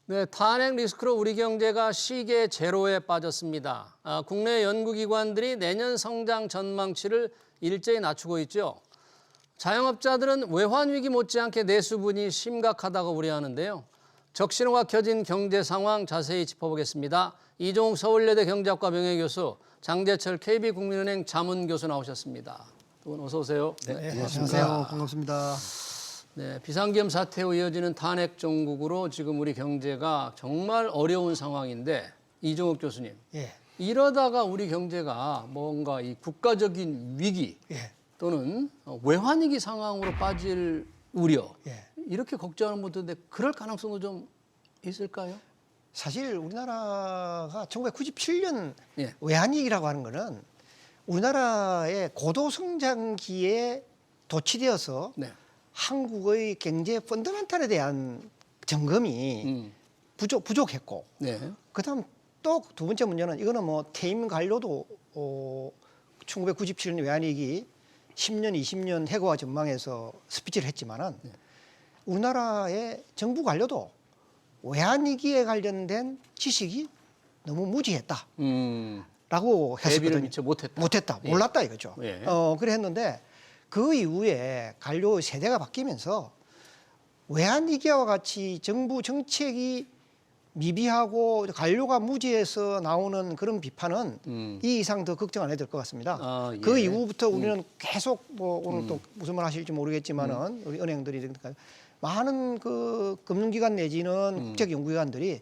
네, 탄핵 리스크로 우리 경제가 시계 제로에 빠졌습니다. 국내 연구기관들이 내년 성장 전망치를 일제히 낮추고 있죠. 자영업자들은 외환위기 못지않게 내수분이 심각하다고 우려하는데요. 적신호가 켜진 경제 상황 자세히 짚어보겠습니다. 이종욱 서울예대 경제학과 명예교수, 장재철 KB국민은행 자문교수 나오셨습니다. 두 분 어서 오세요. 네, 안녕하세요. 반갑습니다. 네, 비상계엄 사태 후 이어지는 탄핵 정국으로 지금 우리 경제가 정말 어려운 상황인데 이종욱 교수님, 이러다가 우리 경제가 뭔가 이 국가적인 위기 또는 외환위기 상황으로 빠질 우려 이렇게 걱정하는 분들인데 그럴 가능성도 좀 있을까요? 사실 우리나라가 1997년 외환위기라고 하는 거는 우리나라의 고도 성장기에 도취되어서 한국의 경제 펀더멘탈에 대한 점검이 부족했고, 그다음 또 두 번째 문제는 이거는 뭐 퇴임 관료도 1997년 외환위기 10년, 20년 해고와 전망해서 스피치를 했지만은 우리나라의 정부 관료도 외환위기에 관련된 지식이 너무 무지했다. 라고 했었거든요. 대비를 미처 못했다. 몰랐다 이거죠. 그래 했는데 그 이후에 관료 세대가 바뀌면서 외환위기와 같이 정부 정책이 미비하고 관료가 무지해서 나오는 그런 비판은 이 이상 더 걱정 안 해도 될 것 같습니다. 그 이후부터 우리는 계속 뭐 오늘 또 무슨 말 하실지 모르겠지만은 우리 은행들이 많은 그 금융기관 내지는 국제연구기관들이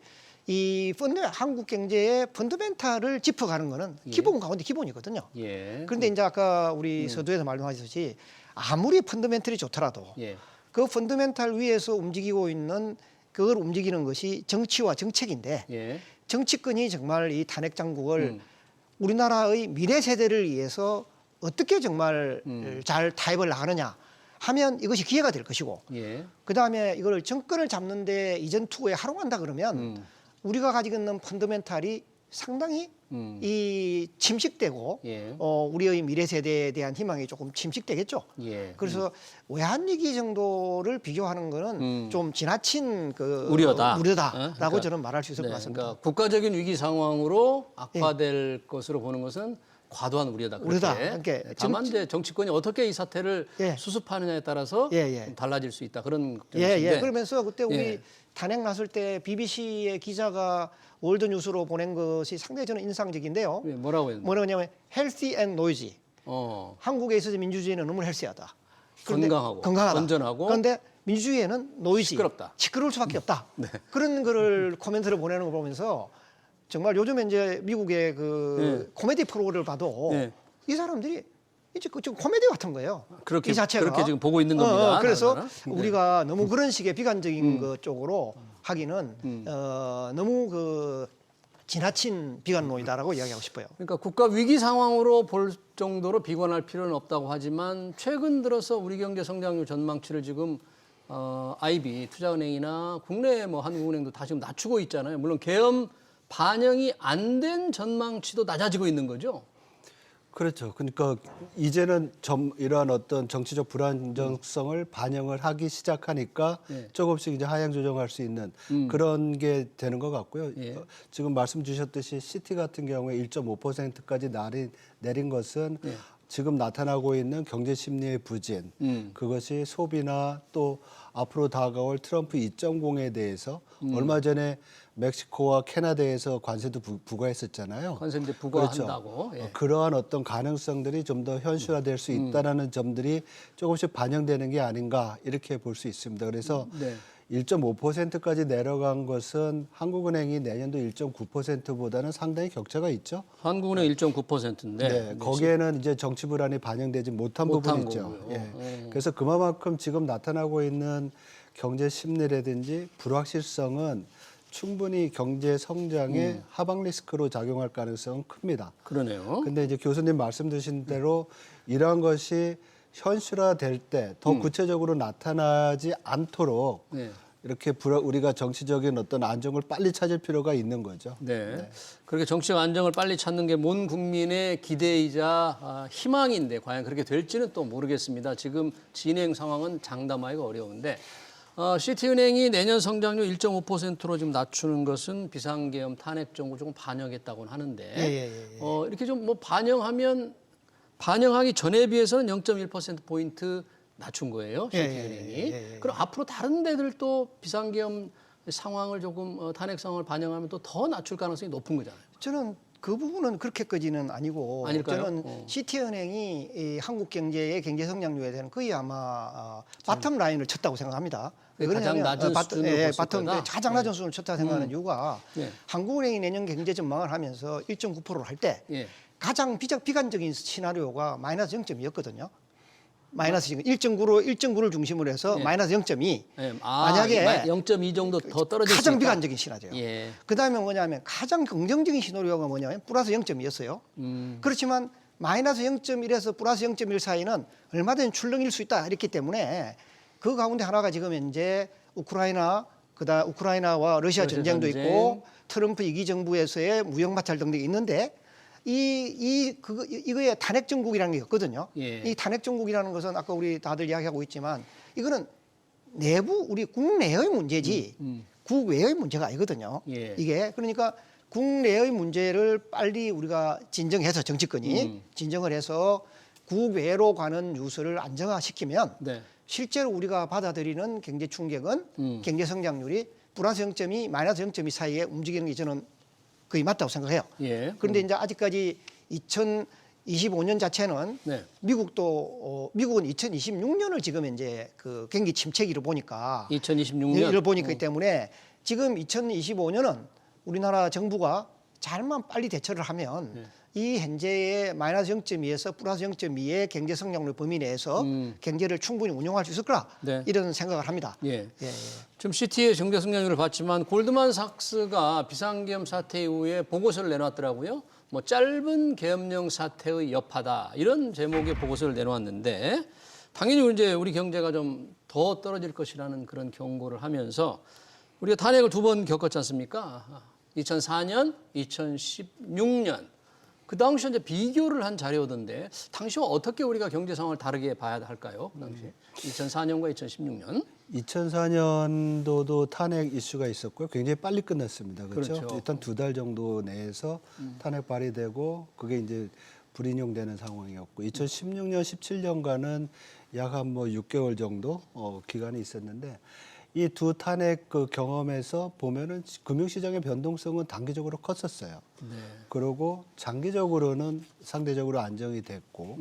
이 한국 경제의 펀더멘탈을 짚어가는 거는 기본 가운데 기본이거든요. 그런데 이제 아까 우리 서두에서 말씀하셨듯이 아무리 펀더멘탈이 좋더라도 그 펀더멘탈 위에서 움직이고 있는 그걸 움직이는 것이 정치와 정책인데 정치권이 정말 이 탄핵 장국을 우리나라의 미래 세대를 위해서 어떻게 정말 잘 타협을 나가느냐 하면 이것이 기회가 될 것이고 그다음에 이걸 정권을 잡는 데 이전 투구에 활용한다 그러면 우리가 가지고 있는 펀더멘탈이 상당히 이 침식되고 우리의 미래 세대에 대한 희망이 조금 침식되겠죠. 그래서 외환위기 정도를 비교하는 거는 좀 지나친 그 우려다라고 그러니까, 저는 말할 수 있을 것 같습니다. 그러니까 국가적인 위기 상황으로 악화될 것으로 보는 것은 과도한 우려다. 그러니까 다만 이제 정치권이 어떻게 이 사태를 수습하느냐에 따라서 좀 달라질 수 있다. 그런 걱정이신데. 그러면서 그때 우리 탄핵 났을 때 BBC의 기자가 월드뉴스로 보낸 것이 상당히 저는 인상적인데요. 뭐라고 했나요? 뭐냐면 healthy and noisy. 한국에 있어서 민주주의는 너무 헬시하다. 건강하다. 안전하고. 그런데 민주주의에는 noisy. 시끄러울 수밖에 없다. 그런 거를 코멘트를 보내는 걸 보면서 정말 요즘에 이제 미국의 그 코미디 프로를 봐도 이 사람들이 이제 좀 코미디 같은 거예요. 이 자체가. 그렇게 지금 보고 있는 겁니다. 그래서 우리가 너무 그런 식의 비관적인 것 쪽으로 하기는 너무 그 지나친 비관론이다라고 이야기하고 싶어요. 그러니까 국가 위기 상황으로 볼 정도로 비관할 필요는 없다고 하지만 최근 들어서 우리 경제 성장률 전망치를 지금 IB 투자은행이나 국내 뭐 한국은행도 다 지금 낮추고 있잖아요. 물론 계엄 반영이 안 된 전망치도 낮아지고 있는 거죠. 그렇죠. 그러니까 이제는 이러한 어떤 정치적 불안정성을 반영을 하기 시작하니까 조금씩 이제 하향 조정할 수 있는 그런 게 되는 것 같고요. 지금 말씀 주셨듯이 시티 같은 경우에 1.5%까지 내린 것은 지금 나타나고 있는 경제 심리의 부진, 그것이 소비나 또 앞으로 다가올 트럼프 2.0에 대해서 얼마 전에 멕시코와 캐나다에서 관세도 부과했었잖아요. 관세 이제 부과한다고. 그렇죠. 그러한 어떤 가능성들이 좀 더 현실화될 수 있다라는 점들이 조금씩 반영되는 게 아닌가 이렇게 볼 수 있습니다. 그래서 1.5%까지 내려간 것은 한국은행이 내년도 1.9%보다는 상당히 격차가 있죠. 한국은행 1.9%인데 거기에는 이제 정치 불안이 반영되지 못한 부분이 있죠. 그래서 그만큼 지금 나타나고 있는 경제 심리라든지 불확실성은 충분히 경제 성장의 하방 리스크로 작용할 가능성은 큽니다. 그러네요. 근데 이제 교수님 말씀 주신 대로 이러한 것이 현실화될 때 더 구체적으로 나타나지 않도록 이렇게 우리가 정치적인 어떤 안정을 빨리 찾을 필요가 있는 거죠. 그렇게 정치적 안정을 빨리 찾는 게 온 국민의 기대이자 희망인데 과연 그렇게 될지는 또 모르겠습니다. 지금 진행 상황은 장담하기가 어려운데 시티은행이 내년 성장률 1.5%로 지금 낮추는 것은 비상계엄 탄핵 정부 조금 반영했다고는 하는데 예. 이렇게 좀 뭐 반영하기 전에 비해서는 0.1% 포인트 낮춘 거예요. 시티은행이. 예. 그럼 앞으로 다른 데들도 비상계엄 상황을 조금 탄핵 상황을 반영하면 또 더 낮출 가능성이 높은 거잖아요. 저는 그 부분은 그렇게까지는 아니고 아닐까요? 저는 시티은행이 이 한국 경제의 경제 성장률에 대한 거의 아마 바텀 라인을 쳤다고 생각합니다. 가장 그러냐면 낮은 수준으로 볼수 바텀 있다? 가장 낮은 수준을 쳤다 생각하는 이유가 예. 한국은행이 내년 경제 전망을 하면서 1.9%를 할 때 예. 가장 비관적인 시나리오가 마이너스 0.2였거든요. 마이너스 지금 1.9를 중심으로 해서 예. 마이너스 0.2. 예. 만약에 0.2 정도 더 떨어질 수 가장 있다. 비관적인 시나리오. 예. 그다음에 뭐냐면 가장 긍정적인 시나리오가 뭐냐면 플러스 0.2였어요. 그렇지만 마이너스 0.1에서 플러스 0.1 사이는 얼마든지 출렁일 수 있다 이랬기 때문에 그 가운데 하나가 지금 현재 우크라이나와 러시아 전쟁도 전쟁. 있고 트럼프 2기 정부에서의 무역 마찰 등등이 있는데 이거에 탄핵 정국이라는 게 있거든요. 예. 이 탄핵 정국이라는 것은 아까 우리 다들 이야기하고 있지만 이거는 내부 우리 국내의 문제지 국외의 문제가 아니거든요. 예. 이게 그러니까 국내의 문제를 빨리 우리가 진정해서 정치권이 진정을 해서 국외로 가는 뉴스를 안정화시키면 네. 실제로 우리가 받아들이는 경제 충격은 경제 성장률이 플러스 0.2, 마이너스 0.2 사이에 움직이는 게 저는 거의 맞다고 생각해요. 예. 그런데 이제 아직까지 2025년 자체는 네. 미국은 2026년을 지금 이제 그 경기 침체기로 보니까 2026년 이를 보니까 때문에 지금 2025년은 우리나라 정부가 잘만 빨리 대처를 하면 이 현재의 마이너스 0.2에서 플러스 0.2의 경제 성장률 범위 내에서 경제를 충분히 운영할 수 있을 거라 네. 이런 생각을 합니다. 예. 지금 시티의 경제 성장률을 봤지만 골드만삭스가 비상계엄 사태 이후에 보고서를 내놨더라고요. 뭐 짧은 계엄령 사태의 여파다 이런 제목의 보고서를 내놓았는데 당연히 이제 우리 경제가 좀 더 떨어질 것이라는 그런 경고를 하면서 우리가 탄핵을 2번 겪었지 않습니까? 2004년, 2016년. 그 당시 이제 비교를 한 자료던데 당시와 어떻게 우리가 경제 상황을 다르게 봐야 할까요? 그 당시 2004년과 2016년. 2004년도도 탄핵 이슈가 있었고요. 굉장히 빨리 끝났습니다. 그렇죠? 그렇죠. 일단 2달 정도 내에서 탄핵 발의되고 그게 이제 불인용되는 상황이었고 2016년, 17년간은 약 한 뭐 6개월 정도 기간이 있었는데 이 두 탄핵 그 경험에서 보면은 금융시장의 변동성은 단기적으로 컸었어요. 네. 그리고 장기적으로는 상대적으로 안정이 됐고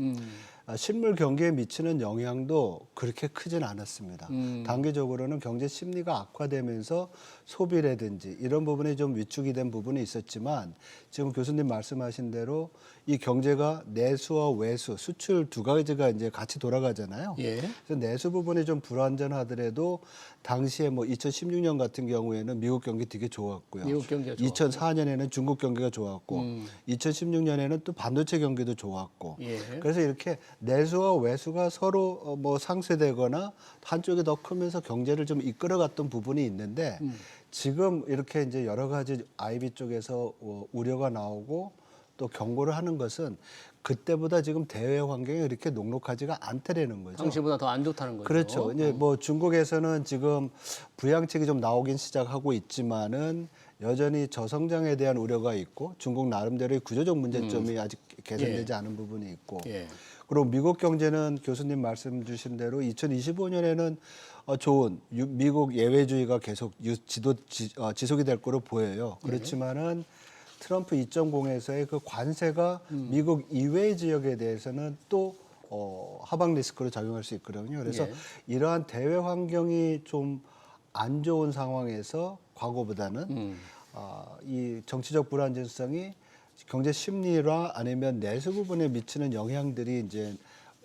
실물 경기에 미치는 영향도 그렇게 크진 않았습니다. 단기적으로는 경제 심리가 악화되면서 소비라든지 이런 부분이 좀 위축이 된 부분이 있었지만 지금 교수님 말씀하신 대로 이 경제가 내수와 외수, 수출 두 가지가 이제 같이 돌아가잖아요. 예. 그래서 내수 부분이 좀 불안전하더라도 당시에 뭐 2016년 같은 경우에는 미국 경기 되게 좋았고요. 미국 경기가 좋았고. 2004년에는 중국 경기가 좋았고 2016년에는 또 반도체 경기도 좋았고 예. 그래서 이렇게 내수와 외수가 서로 뭐 상쇄되거나 한쪽이 더 크면서 경제를 좀 이끌어갔던 부분이 있는데 지금 이렇게 이제 여러 가지 IB 쪽에서 우려가 나오고 또 경고를 하는 것은 그때보다 지금 대외 환경이 그렇게 녹록하지가 않다라는 거죠. 당시보다 더 안 좋다는 거죠. 그렇죠. 이제 뭐 중국에서는 지금 부양책이 좀 나오긴 시작하고 있지만은 여전히 저성장에 대한 우려가 있고 중국 나름대로의 구조적 문제점이 아직 개선되지 않은 부분이 있고 예. 그리고 미국 경제는 교수님 말씀 주신 대로 2025년에는 좋은 미국 예외주의가 계속 지속이 될 거로 보여요. 그렇지만은 트럼프 2.0에서의 그 관세가 미국 이외의 지역에 대해서는 또 하방 리스크로 작용할 수 있거든요. 그래서 이러한 대외 환경이 좀 안 좋은 상황에서 과거보다는 이 정치적 불안정성이 경제 심리나 아니면 내수 부분에 미치는 영향들이 이제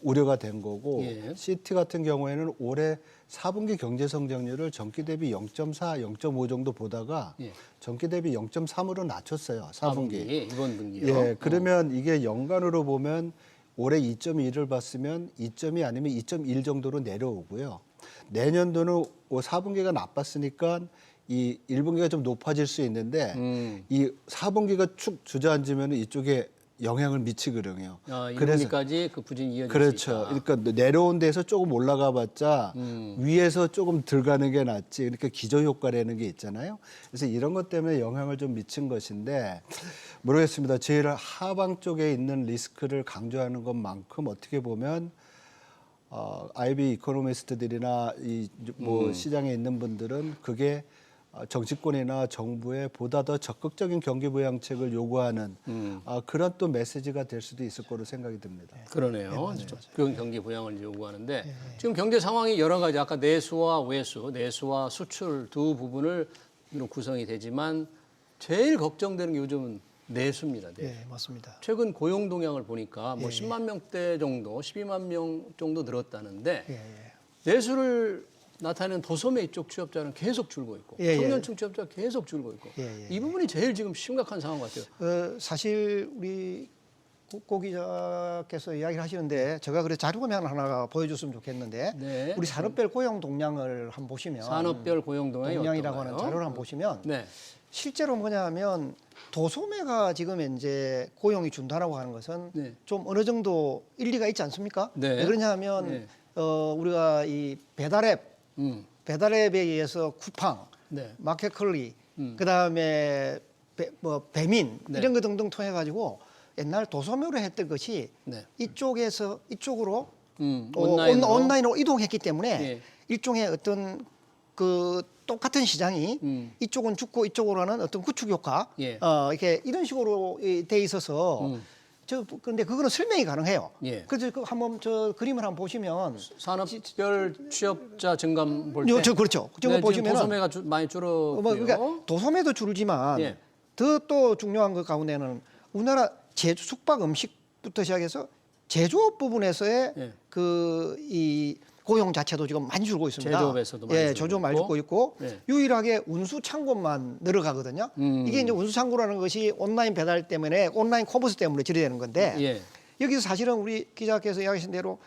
우려가 된 거고 시티 같은 경우에는 올해 4분기 경제 성장률을 전기 대비 0.4, 0.5 정도 보다가 전기 대비 0.3으로 낮췄어요. 4분기. 이번 분기요. 예, 그러면 이게 연간으로 보면 올해 2.2를 봤으면 2.2 아니면 2.1 정도로 내려오고요. 내년도는 4분기가 나빴으니까 이 1분기가 좀 높아질 수 있는데 이 4분기가 축 주저앉으면 이쪽에 영향을 미치거든요. 이러기까지 그 부진이 이어질 수 그렇죠. 있다. 그러니까 내려온 데서 조금 올라가봤자 위에서 조금 들어가는 게 낫지. 그러니까 기저 효과라는 게 있잖아요. 그래서 이런 것 때문에 영향을 좀 미친 것인데 모르겠습니다. 제일 하방 쪽에 있는 리스크를 강조하는 것만큼 어떻게 보면 IB 이코노미스트들이나 이 뭐 시장에 있는 분들은 그게 정치권이나 정부의 보다 더 적극적인 경기 부양책을 요구하는 그런 또 메시지가 될 수도 있을 거로 생각이 듭니다. 그러네요. 그런 경기 부양을 요구하는데 지금 경제 상황이 여러 가지 아까 내수와 외수, 내수와 수출 두 부분을 구성이 되지만 제일 걱정되는 게 요즘은 내수입니다. 내수. 예, 맞습니다. 최근 고용 동향을 보니까 뭐 10만 명대 정도, 12만 명 정도 늘었다는데 예, 예. 내수를 나타내는 도소매 이쪽 취업자는 계속 줄고 있고 예, 예. 청년층 취업자가 계속 줄고 있고 이 부분이 제일 지금 심각한 상황 같아요. 사실 우리 고 기자께서 이야기를 하시는데 제가 그래 자료화면 하나 보여줬으면 좋겠는데 네. 우리 산업별 고용 동향을 한번 보시면 산업별 고용 동향이 동향이라고 하는 어떤가요? 자료를 한번 보시면 네. 실제로 뭐냐면 도소매가 지금 이제 고용이 준다라고 하는 것은 네. 좀 어느 정도 일리가 있지 않습니까? 네. 왜 그러냐면 네. 우리가 이 배달앱에 의해서 쿠팡, 네. 마켓컬리, 그다음에 배민 네. 이런 거 등등 통해 가지고 옛날 도소매로 했던 것이 네. 이쪽에서 이쪽으로 온라인으로. 이동했기 때문에 예. 일종의 어떤 그 똑같은 시장이 이쪽은 죽고 이쪽으로 하는 어떤 구축 효과 예. 이렇게 이런 식으로 돼 있어서 그런데 그거는 설명이 가능해요. 예. 그래서 그 한번 저 그림을 한번 보시면 산업별 취업자 증감 볼 때 저 그렇죠. 네, 지금 지금 보시면 도소매가 많이 줄었고요. 그러니까 도소매도 줄지만 예. 더 또 중요한 것 가운데는 우리나라 제조 숙박 음식부터 시작해서 제조업 부분에서의 예. 그 이 고용 자체도 지금 많이 줄고 있습니다. 제조업에서도 많이 예, 줄고 제조업 많이 있고. 줄고 있고 예. 유일하게 운수 창고만 늘어가거든요. 이게 이제 운수 창고라는 것이 온라인 배달 때문에 온라인 커머스 때문에 저리 되는 건데 예. 여기서 사실은 우리 기자께서 이야기하신 대로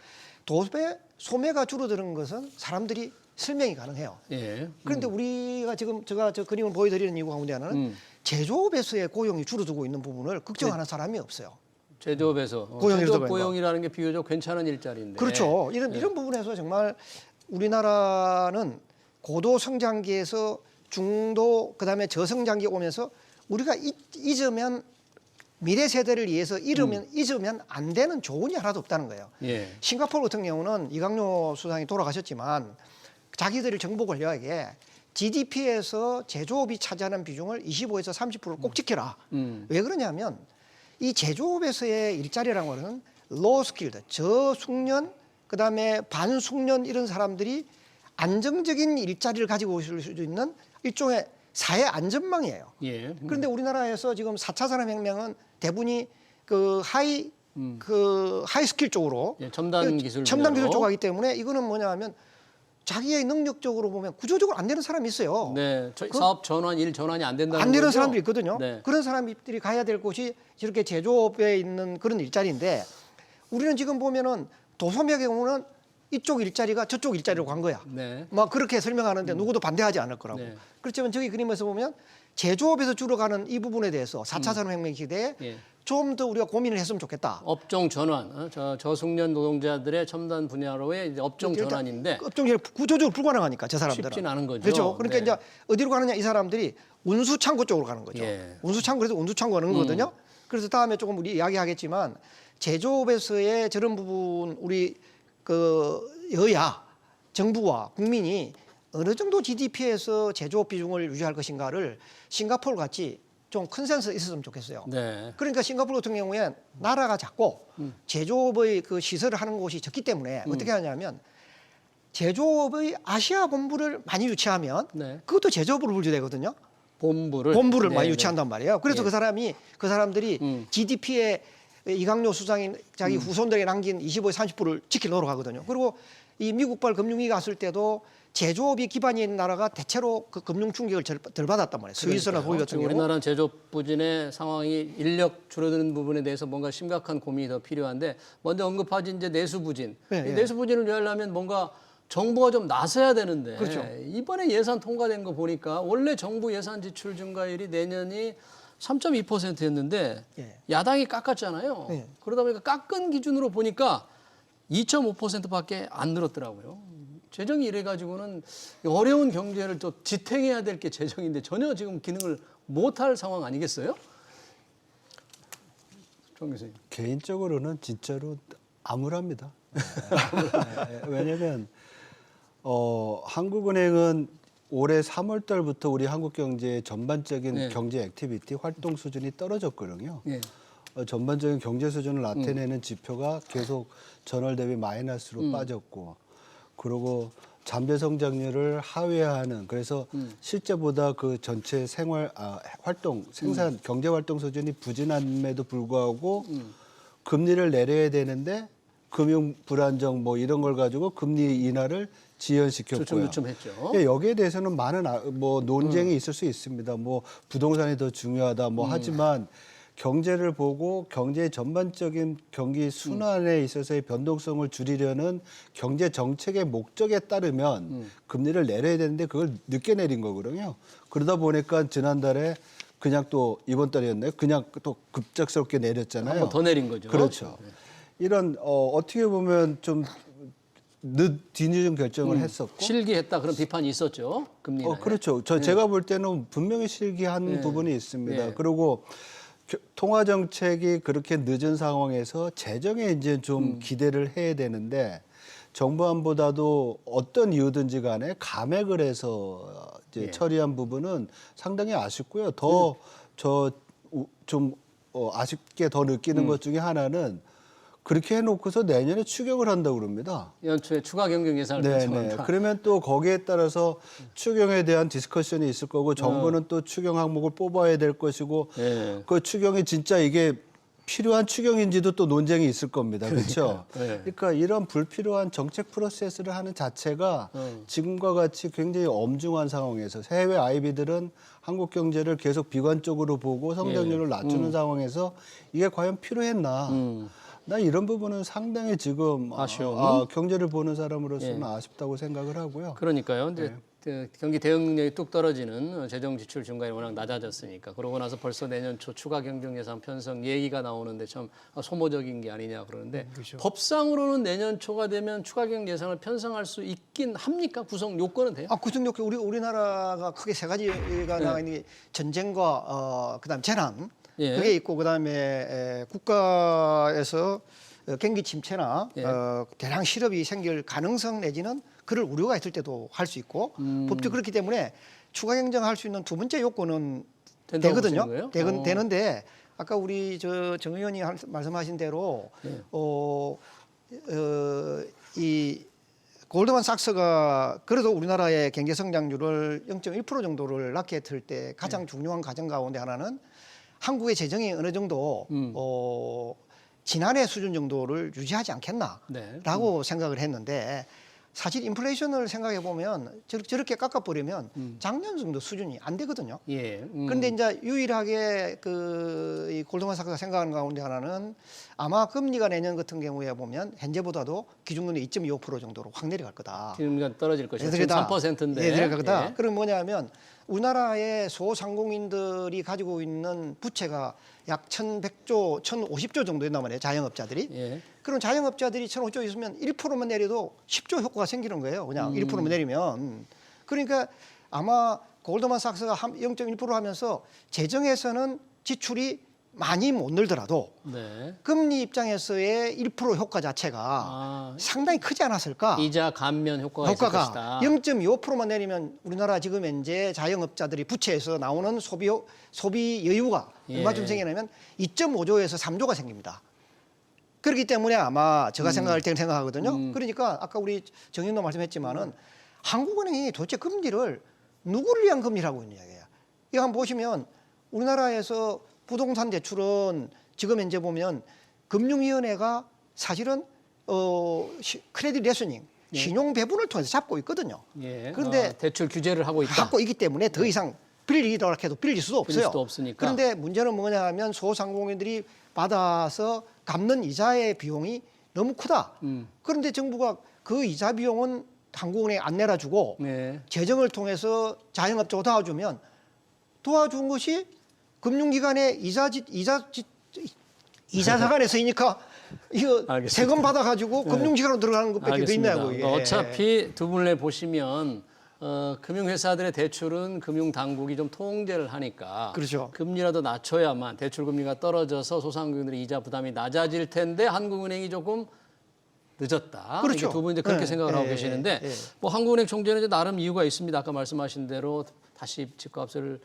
소매가 줄어드는 것은 사람들이 설명이 가능해요. 예. 그런데 우리가 지금 제가 저 그림을 보여드리는 이유 가운데 하나는 제조업에서의 고용이 줄어들고 있는 부분을 걱정하는 사람이 없어요. 제조업에서 고용이 제조업 들어가는 거. 고용이라는 게 비교적 괜찮은 일자리인데. 그렇죠. 이런 부분에서 정말 우리나라는 고도 성장기에서 중도 그다음에 저성장기 오면서 우리가 잊으면 미래 세대를 위해서 잊으면 안 되는 조언이 하나도 없다는 거예요. 예. 싱가포르 같은 경우는 이강료 수상이 돌아가셨지만 자기들 정보 권력에 GDP에서 제조업이 차지하는 비중을 25에서 30%를 꼭 지켜라. 왜 그러냐면 이 제조업에서의 일자리라는 거는 로우 스킬드, 저숙련, 그다음에 반숙련 이런 사람들이 안정적인 일자리를 가지고 있을 수 있는 일종의 사회 안전망이에요. 예. 그런데 우리나라에서 지금 4차 산업혁명은 대부분이 그 하이 스킬 쪽으로 예, 첨단 기술 첨단 기술 분야로. 쪽으로 가기 때문에 이거는 뭐냐면 자기의 능력적으로 보면 구조적으로 안 되는 사람이 있어요. 네. 사업 전환, 일 전환이 안 된다는 안 되는 거죠? 사람들이 있거든요. 네. 그런 사람들이 가야 될 곳이 이렇게 제조업에 있는 그런 일자리인데 우리는 지금 보면은 도소매의 경우는 이쪽 일자리가 저쪽 일자리로 간 거야. 네. 막 그렇게 설명하는데 누구도 반대하지 않을 거라고. 네. 그렇지만 저기 그림에서 보면 제조업에서 줄어가는 이 부분에 대해서 4차 산업혁명 시대에 예. 좀 더 우리가 고민을 했으면 좋겠다. 업종 전환, 저숙련 노동자들의 첨단 분야로의 이제 업종 전환인데 업종이 구조적으로 불가능하니까 저 사람들은. 쉽진 않은 거죠. 그렇죠. 그러니까 네. 이제 어디로 가느냐 이 사람들이 운수창고 쪽으로 가는 거죠. 예. 운수창고에서 운수창고 하는 거거든요. 그래서 다음에 조금 우리 이야기하겠지만 제조업에서의 저런 부분 우리 그 여야 정부와 국민이 어느 정도 GDP에서 제조업 비중을 유지할 것인가를 싱가포르 같이 좀 컨센서스 있었으면 좋겠어요. 네. 그러니까 싱가포르 같은 경우에 나라가 작고 제조업의 그 시설을 하는 곳이 적기 때문에 어떻게 하냐면 제조업의 아시아 본부를 많이 유치하면 네. 그것도 제조업으로 분류되거든요. 본부를 본부를 네, 많이 네. 유치한단 말이에요. 그래서 예. 그 사람들이 GDP에 이강료 수장이 자기 후손들에게 남긴 25에서 30%를 지켜 노력하거든요. 그리고 이 미국발 금융위기가 왔을 때도 제조업이 기반이 있는 나라가 대체로 그 금융 충격을 덜 받았단 말이에요. 스위스나 독일 같은 지금 경우. 우리나라는 제조업 부진의 상황이 인력 줄어드는 부분에 대해서 뭔가 심각한 고민이 더 필요한데 먼저 언급하신 이제 내수 부진. 네, 이 네. 내수 부진을 위하려면 뭔가 정부가 좀 나서야 되는데 그렇죠. 이번에 예산 통과된 거 보니까 원래 정부 예산 지출 증가율이 내년이 3.2%였는데 예. 야당이 깎았잖아요. 예. 그러다 보니까 깎은 기준으로 보니까 2.5%밖에 안 늘었더라고요. 재정이 이래가지고는 어려운 경제를 또 지탱해야 될 게 재정인데 전혀 지금 기능을 못할 상황 아니겠어요? 정 교수님. 개인적으로는 진짜로 암울합니다. 왜냐하면 한국은행은 올해 3월 달부터 우리 한국 경제의 전반적인 네. 경제 액티비티 활동 수준이 떨어졌거든요. 예. 전반적인 경제 수준을 나타내는 지표가 계속 전월 대비 마이너스로 빠졌고, 그리고 잠재 성장률을 하회하는, 그래서 실제보다 그 전체 활동 생산 경제 활동 수준이 부진함에도 불구하고 금리를 내려야 되는데 금융 불안정 뭐 이런 걸 가지고 금리 인하를 지연시켰고요. 주춤주춤했죠. 예, 여기에 대해서는 많은 뭐 논쟁이 있을 수 있습니다. 뭐 부동산이 더 중요하다 뭐 하지만 경제를 보고 경제의 전반적인 경기 순환에 있어서의 변동성을 줄이려는 경제 정책의 목적에 따르면 금리를 내려야 되는데 그걸 늦게 내린 거거든요. 그러다 보니까 지난달에 그냥 또 이번 달이었나요? 그냥 또 급작스럽게 내렸잖아요. 한 번 더 내린 거죠. 그렇죠. 이런 어떻게 보면 좀 뒤늦은 결정을 했었고 실기했다 그런 비판이 있었죠. 금리 인하에. 그렇죠. 제가 볼 때는 분명히 실기한 부분이 있습니다. 네. 그리고 통화 정책이 그렇게 늦은 상황에서 재정에 이제 좀 기대를 해야 되는데 정부안보다도 어떤 이유든지 간에 감액을 해서 이제 처리한 부분은 상당히 아쉽고요. 더 좀 아쉽게 더 느끼는 것 중에 하나는 그렇게 해놓고서 내년에 추경을 한다고 그럽니다. 연초에 추가 경정 예산을 네네. 편성한다. 그러면 또 거기에 따라서 추경에 대한 디스커션이 있을 거고 정부는 또 추경 항목을 뽑아야 될 것이고 네. 그 추경이 진짜 이게 필요한 추경인지도 또 논쟁이 있을 겁니다. 그렇죠? 네. 그러니까 이런 불필요한 정책 프로세스를 하는 자체가 지금과 같이 굉장히 엄중한 상황에서 해외 IB들은 한국 경제를 계속 비관적으로 보고 성장률을 낮추는 상황에서 이게 과연 필요했나? 나 이런 부분은 상당히 지금 아쉬움. 경제를 보는 사람으로서는 아쉽다고 생각을 하고요. 그러니까요. 근데 경기 대응 능력이 뚝 떨어지는 재정 지출 증가율이 워낙 낮아졌으니까 그러고 나서 벌써 내년 초 추가 경정 예산 편성 얘기가 나오는데 참 소모적인 게 아니냐 그러는데 그렇죠. 법상으로는 내년 초가 되면 추가 경정 예산을 편성할 수 있긴 합니까? 구성 요건은 돼요? 구성 요건 우리나라가 크게 세 가지가 나와 있는 게 전쟁과 그다음 재난 예. 그게 있고 그다음에 국가에서 경기 침체나 대량 실업이 생길 가능성 내지는 그럴 우려가 있을 때도 할 수 있고 법적 그렇기 때문에 추가 경정할 수 있는 두 번째 요건은 된다고 되거든요. 보시는 거예요? 되는데 아까 우리 정 의원이 말씀하신 대로 이 골드만삭스가 그래도 우리나라의 경제 성장률을 0.1% 정도를 낳게 될 때 가장 중요한 과정 가운데 하나는 한국의 재정이 어느 정도 지난해 수준 정도를 유지하지 않겠나라고 생각을 했는데 사실 인플레이션을 생각해 보면 저렇게 깎아버리면 작년 정도 수준이 안 되거든요. 예. 그런데 이제 유일하게 이 골드만삭스가 생각하는 가운데 하나는 아마 금리가 내년 같은 경우에 보면 현재보다도 기준금리 2.25% 정도로 확 내려갈 거다. 기준금리가 떨어질 것이다. 지금 3%인데. 내려갈 거다. 그럼 뭐냐면 우리나라의 소상공인들이 가지고 있는 부채가 약 1,100조, 1,050조 정도 된단 말이에요. 자영업자들이. 예. 그럼 자영업자들이 1,050조 있으면 1%만 내려도 10조 효과가 생기는 거예요. 그냥 1%만 내리면. 그러니까 아마 골드만삭스가 0.1% 하면서 재정에서는 지출이 많이 못 늘더라도 네. 금리 입장에서의 1% 효과 자체가 상당히 크지 않았을까? 이자 감면 효과가 있을 것이다. 0.25%만 내리면 우리나라 지금 현재 자영업자들이 부채에서 나오는 소비 여유가 얼마쯤 생기냐면 2.5조에서 3조가 생깁니다. 그렇기 때문에 아마 제가 생각할 때는 생각하거든요. 그러니까 아까 우리 정 의원도 말씀했지만은 한국은행이 도대체 금리를 누구를 위한 금리를 하고 있느냐 이거야. 이거 한번 보시면 우리나라에서 부동산 대출은 지금 현재 보면 금융위원회가 사실은 크레딧 레스닝 신용 배분을 통해서 잡고 있거든요. 예. 그런데 대출 규제를 하고 있다. 갖고 있기 때문에 더 이상 빌리더라 해도 빌릴 수도 없어요. 빌릴 수도 없으니까. 그런데 문제는 뭐냐 하면 소상공인들이 받아서 갚는 이자의 비용이 너무 크다. 그런데 정부가 그 이자 비용은 한국은행에 안 내놔주고 네. 재정을 통해서 자영업자가 도와준 것이 금융기관에 이자사관에 쓰이니까 이거 알겠습니다. 세금 받아가지고 금융기관으로 들어가는 것밖에 더 있냐고 이게. 어차피 두 분에 보시면 금융회사들의 대출은 금융당국이 좀 통제를 하니까 그렇죠. 금리라도 낮춰야만 대출 금리가 떨어져서 소상공인들의 이자 부담이 낮아질 텐데 한국은행이 조금 늦었다. 그렇죠. 두 분 이제 그렇게 네, 생각을 하고 네, 계시는데 네. 뭐 한국은행 총재는 이제 나름 이유가 있습니다. 아까 말씀하신 대로 다시 집값을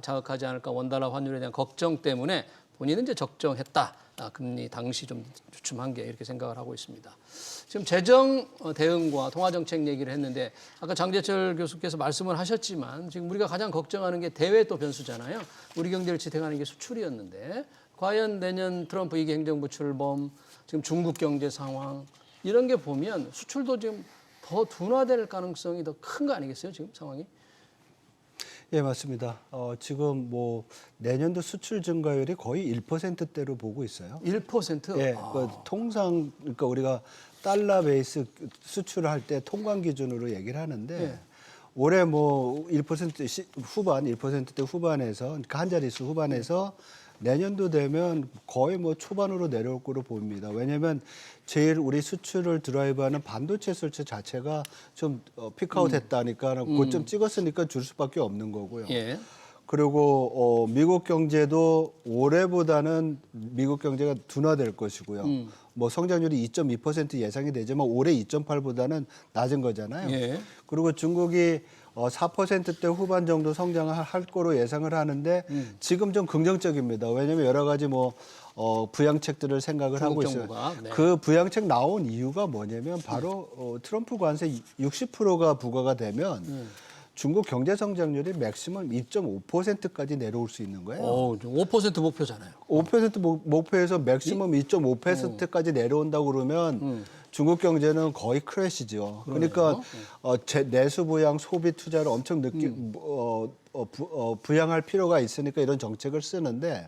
자극하지 않을까 원달러 환율에 대한 걱정 때문에 본인은 이제 적정했다. 금리 당시 좀 주춤한 게 이렇게 생각을 하고 있습니다. 지금 재정 대응과 통화 정책 얘기를 했는데 아까 장재철 교수께서 말씀을 하셨지만 지금 우리가 가장 걱정하는 게 대외 또 변수잖아요. 우리 경제를 지탱하는 게 수출이었는데 과연 내년 트럼프 2기 행정부 출범, 지금 중국 경제 상황 이런 게 보면 수출도 지금 더 둔화될 가능성이 더 큰 거 아니겠어요? 지금 상황이? 예, 맞습니다. 지금 뭐 내년도 수출 증가율이 거의 1%대로 보고 있어요. 1%? 예, 통상 그러니까 우리가 달러 베이스 수출을 할 때 통관 기준으로 얘기를 하는데 네. 올해 뭐 1% 후반, 1%대 후반에서 그러니까 한 자릿수 후반에서 내년도 되면 거의 뭐 초반으로 내려올 거로 봅니다. 왜냐하면 제일 우리 수출을 드라이브하는 반도체 수출 자체가 좀 피크아웃 했다니까 고점 찍었으니까 줄 수밖에 없는 거고요. 예. 그리고 미국 경제도 올해보다는 미국 경제가 둔화될 것이고요. 뭐 성장률이 2.2% 예상이 되지만 올해 2.8보다는 낮은 거잖아요. 예. 그리고 중국이 4%대 후반 정도 성장을 할 거로 예상을 하는데 지금 좀 긍정적입니다. 왜냐하면 여러 가지 뭐 부양책들을 생각을 하고 있어요. 정부가, 네. 그 부양책 나온 이유가 뭐냐면 바로 트럼프 관세 60%가 부과가 되면 중국 경제 성장률이 맥시멈 2.5%까지 내려올 수 있는 거예요. 5% 목표잖아요. 5% 목표에서 맥시멈 2.5%까지 내려온다고 그러면 중국 경제는 거의 크래시죠. 그러니까 내수 부양, 소비 투자를 엄청 부양할 필요가 있으니까 이런 정책을 쓰는데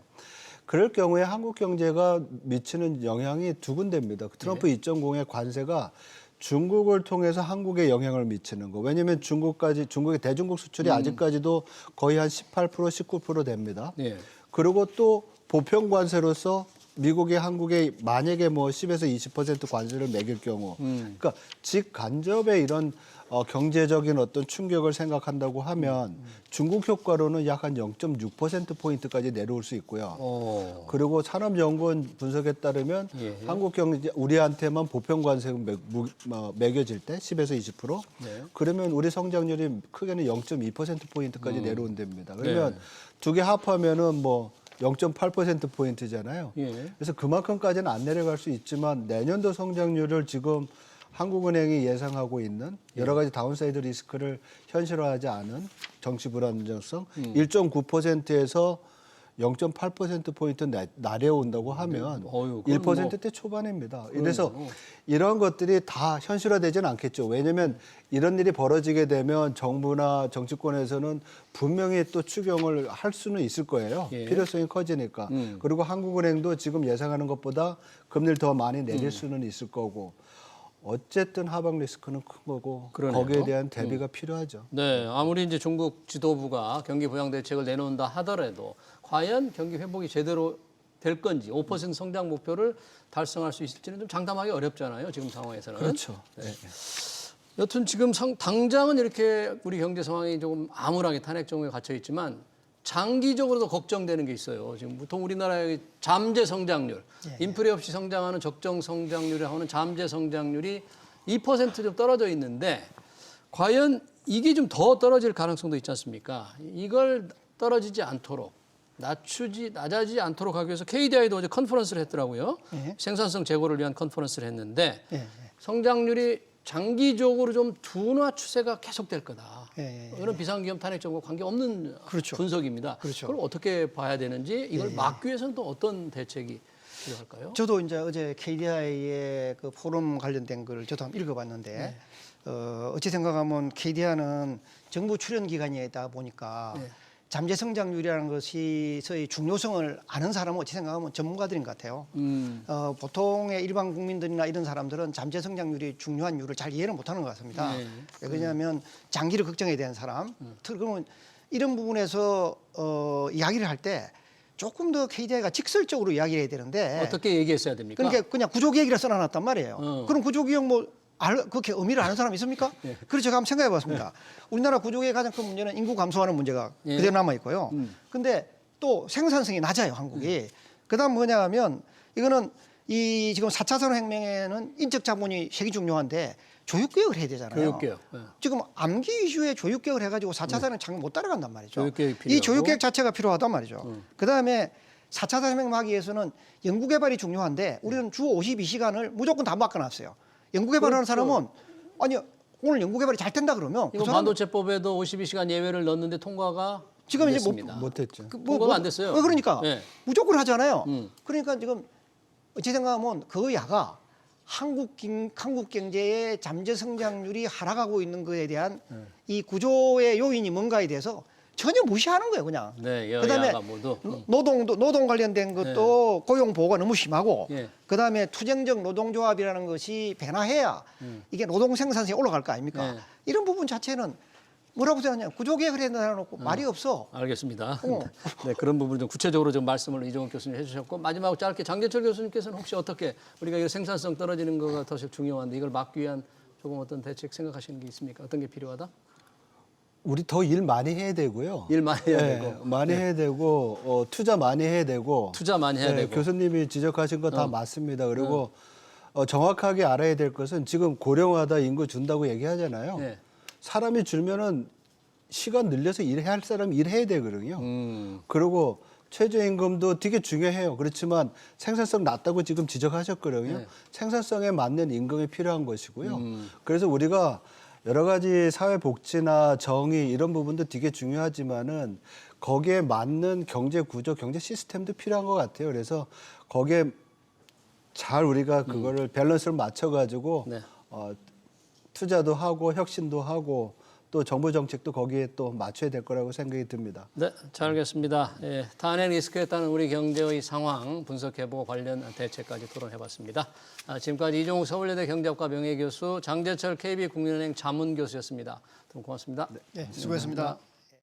그럴 경우에 한국 경제가 미치는 영향이 두 군데입니다. 트럼프 2.0의 관세가 중국을 통해서 한국에 영향을 미치는 거. 왜냐하면 중국의 대중국 수출이 아직까지도 거의 한 18%, 19% 됩니다. 예. 그리고 또 보편 관세로서 미국이 한국에 만약에 뭐 10에서 20% 관세를 매길 경우, 그러니까 직간접의 이런 경제적인 어떤 충격을 생각한다고 하면 중국 효과로는 약 한 0.6% 포인트까지 내려올 수 있고요. 그리고 산업연구원 분석에 따르면 예. 한국 경제 우리한테만 보편 관세가 매겨질 때 10에서 20%, 네. 그러면 우리 성장률이 크게는 0.2% 포인트까지 내려온답니다. 그러면 네. 두 개 합하면은 뭐 0.8% 포인트잖아요. 예. 그래서 그만큼까지는 안 내려갈 수 있지만 내년도 성장률을 지금 한국은행이 예상하고 있는 여러 가지 다운사이드 리스크를 현실화하지 않은 정치 불안정성 1.9%에서 0.8%포인트 나려온다고 하면 어휴, 그건 1%대 초반입니다. 그래서 이런 것들이 다 현실화되지는 않겠죠. 왜냐하면 이런 일이 벌어지게 되면 정부나 정치권에서는 분명히 또 추경을 할 수는 있을 거예요. 예. 필요성이 커지니까. 그리고 한국은행도 지금 예상하는 것보다 금리를 더 많이 내릴 수는 있을 거고. 어쨌든 하방 리스크는 큰 거고 그러네요. 거기에 대한 대비가 필요하죠. 네, 아무리 이제 중국 지도부가 경기 부양 대책을 내놓는다 하더라도 과연 경기 회복이 제대로 될 건지 5% 성장 목표를 달성할 수 있을지는 좀 장담하기 어렵잖아요. 지금 상황에서는. 그렇죠. 네. 여튼 지금 당장은 이렇게 우리 경제 상황이 조금 암울하게 탄핵 정부에 갇혀 있지만 장기적으로도 걱정되는 게 있어요. 지금 보통 우리나라의 잠재 성장률, 인플레 없이 성장하는 적정 성장률이라고 하는 잠재 성장률이 2%좀 떨어져 있는데 과연 이게 좀 더 떨어질 가능성도 있지 않습니까? 이걸 떨어지지 않도록 낮아지지 않도록 하기 위해서 KDI도 어제 컨퍼런스를 했더라고요. 예. 생산성 제고를 위한 컨퍼런스를 했는데 예. 성장률이 장기적으로 좀 둔화 추세가 계속될 거다. 예. 이런 비상기업 탄핵 정부와 관계없는 그렇죠. 분석입니다. 그렇죠. 그걸 어떻게 봐야 되는지 이걸 막기 위해서는 또 어떤 대책이 필요할까요? 저도 이제 어제 KDI의 그 포럼 관련된 걸 저도 한번 읽어봤는데 네. 어찌 생각하면 KDI는 정부 출연 기관이다 보니까 네. 잠재 성장률이라는 것이 서의 중요성을 아는 사람은 어찌 생각하면 전문가들인 것 같아요. 보통의 일반 국민들이나 이런 사람들은 잠재 성장률이 중요한 이유를 잘 이해를 못하는 것 같습니다. 네. 왜냐하면 장기를 걱정해야 되는 사람, 그러면 이런 부분에서 이야기를 할 때 조금 더 KDI가 직설적으로 이야기를 해야 되는데 어떻게 얘기했어야 됩니까? 그러니까 그냥 구조개혁이라 써놔놨단 말이에요. 그럼 구조개혁 뭐 그렇게 의미를 아는 사람 있습니까? 그래서 제가 한번 생각해봤습니다. 우리나라 구조개혁의 가장 큰 문제는 인구 감소하는 문제가 그대로 남아 있고요. 근데 또 생산성이 낮아요, 한국이. 그다음 뭐냐 하면 이거는 이 지금 4차 산업혁명에는 인적 자본이 되게 중요한데 교육개혁을 해야 되잖아요. 교육개혁. 예. 지금 암기 이슈에 교육개혁을 해가지고 4차 산업 장못 따라간단 말이죠. 교육개혁이 이 필요하고. 교육개혁 자체가 필요하단 말이죠. 그다음에 4차 산업혁명 하기 위해서는 연구개발이 중요한데 우리는 주 52시간을 무조건 다 바꿔놨어요. 연구개발하는 사람은 아니 오늘 연구개발이 잘 된다 그러면 그 이거 사람은 반도체법에도 52시간 예외를 넣었는데 통과가 지금 안 이제 됐습니다. 못했죠. 통과가 안 됐어요. 그러니까 네. 무조건 하잖아요. 그러니까 지금 제 생각하면 그 야가 한국 경제의 잠재 성장률이 하락하고 있는 것에 대한 이 구조의 요인이 뭔가에 대해서 전혀 무시하는 거예요, 그냥. 네, 그다음에 여야가 모두. 노동 관련된 것도 고용 보호가 너무 심하고 예. 그다음에 투쟁적 노동조합이라는 것이 변화해야 이게 노동 생산성이 올라갈 거 아닙니까? 네. 이런 부분 자체는 뭐라고 생각하냐? 구조개혁을 해놓고 말이 없어. 알겠습니다. 어. 네, 그런 부분 좀 구체적으로 좀 말씀을 이종욱 교수님 해주셨고 마지막으로 짧게 장재철 교수님께서는 혹시 어떻게 우리가 이 생산성 떨어지는 거가 더 중요한데 이걸 막기 위한 조금 어떤 대책 생각하시는 게 있습니까? 어떤 게 필요하다? 우리 더 일 많이 해야 되고요. 일 많이 해야 네, 되고 많이 해야 되고 투자 많이 해야 되고 투자 많이 해야 되고. 교수님이 지적하신 거 다 맞습니다. 그리고 정확하게 알아야 될 것은 지금 고령화다 인구 준다고 얘기하잖아요. 네. 사람이 줄면은 시간 늘려서 일해야 할 사람 일해야 되거든요. 그리고 최저임금도 되게 중요해요. 그렇지만 생산성 낮다고 지금 지적하셨거든요. 네. 생산성에 맞는 임금이 필요한 것이고요. 그래서 우리가 여러 가지 사회복지나 정의 이런 부분도 되게 중요하지만은 거기에 맞는 경제 구조, 경제 시스템도 필요한 것 같아요. 그래서 거기에 잘 우리가 그거를 밸런스를 맞춰가지고 네. 투자도 하고 혁신도 하고 또 정부 정책도 거기에 또 맞춰야 될 거라고 생각이 듭니다. 네, 잘 알겠습니다. 예, 탄핵 리스크에 따른 우리 경제의 상황 분석해보고 관련 대책까지 토론해봤습니다. 지금까지 이종욱 서울예대 경제학과 명예교수, 장재철 KB국민은행 자문교수였습니다. 두 분 고맙습니다. 네, 수고했습니다.